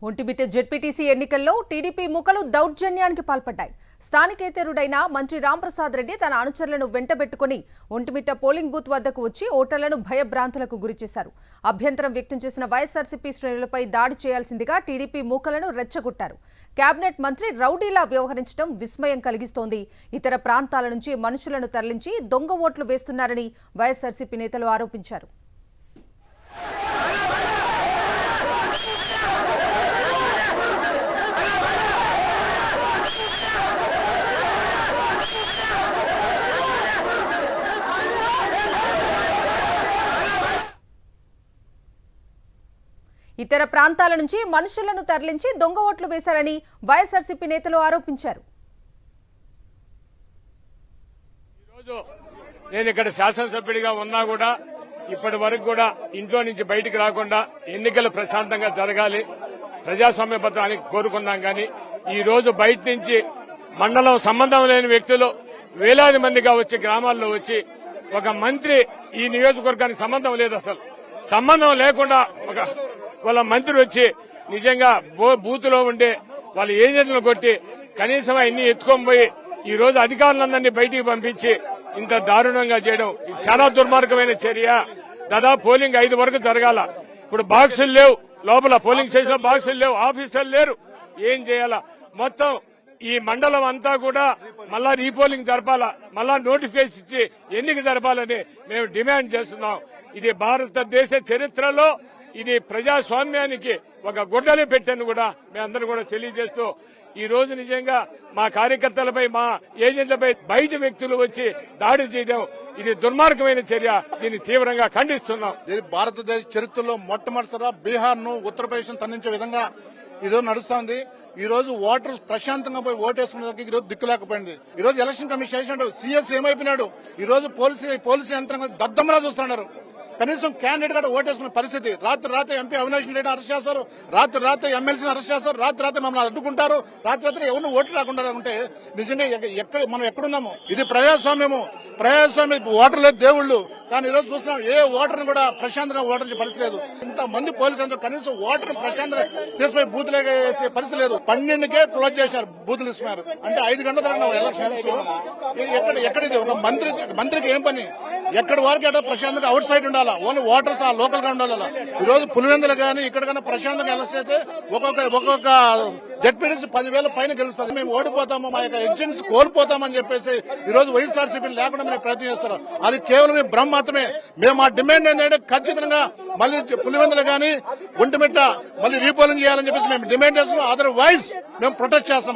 Vontimitta ZPTC ఎన్నికల్లో TDP ముఖలు దౌర్జన్యానికి పాల్పడ్డాయి. స్థానికేతరుడైన మంత్రి రాంప్రసాద్ రెడ్డి తన అనుచరులను వెంటబెట్టుకుని ఒంటిమిట్ట పోలింగ్ బూత్ వద్దకు వచ్చి ఓటర్లను భయభ్రాంతులకు గురిచేశారు. అభ్యంతరం వ్యక్తం చేసిన వైఎస్ఆర్సీపీ శ్రేణులపై దాడి చేయాల్సిందిగా టీడీపీ మూకలను రెచ్చగొట్టారు. కేబినెట్ మంత్రి రౌడీలా వ్యవహరించడం విస్మయం కలిగిస్తోంది. ఇతర ప్రాంతాల నుంచి మనుషులను తరలించి దొంగ ఓట్లు వేస్తున్నారని వైఎస్ఆర్సీపీ నేతలు ఆరోపించారు. ఇతర ప్రాంతాల నుంచి మనుషులను తరలించి దొంగ ఓట్లు వేశారని వైఎస్ఆర్సీపీ నేతలు ఆరోపించారు. ఈరోజు నేను ఇక్కడ శాసనసభ్యుడిగా ఉన్నా కూడా ఇప్పటి వరకు కూడా ఇంట్లో నుంచి బయటికి రాకుండా ఎన్నికలు ప్రశాంతంగా జరగాలి, ప్రజాస్వామ్యబద్ధానికి కోరుకున్నాం. కానీ ఈ రోజు బయట నుంచి మండలం సంబంధం లేని వ్యక్తులు వేలాది మందిగా వచ్చి గ్రామాల్లో వచ్చి ఒక మంత్రి ఈ నియోజకవర్గానికి సంబంధం లేదు, అసలు సంబంధం లేకుండా వాళ్ళ మంత్రి వచ్చి నిజంగా బూత్ లో ఉండే వాళ్ళ ఏజెంట్లను కొట్టి కనీసం అన్ని ఎత్తుకొని పోయి ఈ రోజు అధికారులందరినీ బయటికి పంపించి ఇంత దారుణంగా చేయడం ఇది చాలా దుర్మార్గమైన చర్య. దాదాపు పోలింగ్ 5 వరకు జరగాల. ఇప్పుడు బాక్సులు లేవు, లోపల పోలింగ్ స్టేషన్ బాక్సులు లేవు, ఆఫీసర్లు లేరు. ఏం చేయాలా? మొత్తం ఈ మండలం అంతా కూడా మళ్ళా రీపోలింగ్ జరపాలా, మళ్ళా నోటిఫికేషన్ ఇచ్చి ఎన్నిక జరపాలని మేము డిమాండ్ చేస్తున్నాం. ఇది భారతదేశ చరిత్రలో ఇది ప్రజాస్వామ్యానికి ఒక గుడ్డని పెట్టని కూడా మేమందరూ కూడా తెలియజేస్తూ ఈ రోజు నిజంగా మా కార్యకర్తలపై, మా ఏజెంట్లపై బయట వ్యక్తులు వచ్చి దాడి చేయడం ఇది దుర్మార్గమైన చర్య. దీన్ని తీవ్రంగా ఖండిస్తున్నాం. భారతదేశ చరిత్రలో మొట్టమొదటిసారిగా బీహార్ ను ఉత్తరప్రదేశ్ తరలించే విధంగా ఈరోజు నడుస్తోంది. ఈ రోజు ఓటర్ ప్రశాంతంగా పోయి ఓటేసుకునే ఈ రోజు దిక్కు లేకపోయింది. ఈ రోజు ఎలక్షన్ కమిషన్ చేసినట్టు సీఎస్ ఏమైపోయినాడు. ఈ రోజు పోలీసు యంత్రాంగం దద్దమ్మలా చూస్తున్నారు. కనీసం క్యాండిడేట్ కూడా ఓటేసుకునే పరిస్థితి. రాత్రి ఎంపీ అవినాష్ రెడ్డిని అరెస్ట్ చేస్తారు, రాత్రి ఎమ్మెల్సీని అరెస్ట్ చేస్తారు, రాత్రి మమ్మల్ని అడ్డుకుంటారు, రాత్రి ఎవరిని ఓట్లు రాకుండా ఉంటే నిజంగా మనం ఎక్కడున్నాము? ఇది ప్రజాస్వామ్యము. ఓటర్ లేదు, దేవుళ్ళు. కానీ ఈ రోజు చూస్తున్నాం ఏ ఓటర్ని కూడా ప్రశాంతంగా ఓటర్ పరిస్థితి లేదు. ఇంతమంది పోలీసులు కనీసం ఓటర్ ప్రశాంతంగా తీసుకుపోయి బూత్లు వేసే పరిస్థితి లేదు. 12కే క్లోజ్ చేశారు, బూతులు ఇస్తున్నారు. అంటే 5 గంటల తర్వాత ఎలక్షన్స్ ఎక్కడిది? ఒక మంత్రికి ఏం పని? ఎక్కడి వరకు ఎక్కడ ప్రశాంతంగా అవుట్ సైడ్ ఉండాలి, ఓన్లీ ఓటర్స్ ఆ లోకల్ గా ఉండాలి. ఈ రోజు పులివెందులు కానీ ఇక్కడికైనా ప్రశాంతంగా ఎలక్షన్ అయితే ఒక్కొక్క జెడ్పీటీసీ 10,000 పైన గెలుస్తుంది. మేము ఓడిపోతాము, మా యొక్క ఎగ్జిన్స్ కోల్పోతామని చెప్పేసి ఈ రోజు వైఎస్ఆర్సీపీ లేకుండా మేము ప్రయత్నం చేస్తారు. అది కేవలం భ్రమ మాత్రమే. మేము మా డిమాండ్ ఏంటంటే ఖచ్చితంగా మళ్ళీ పులివెందులు కానీ ఒంటిమిట్ట మళ్ళీ రీపోలింగ్ చేయాలని చెప్పేసి మేము డిమాండ్ చేస్తాం. అదర్వైజ్ మేము ప్రొటెక్ట్ చేస్తాం.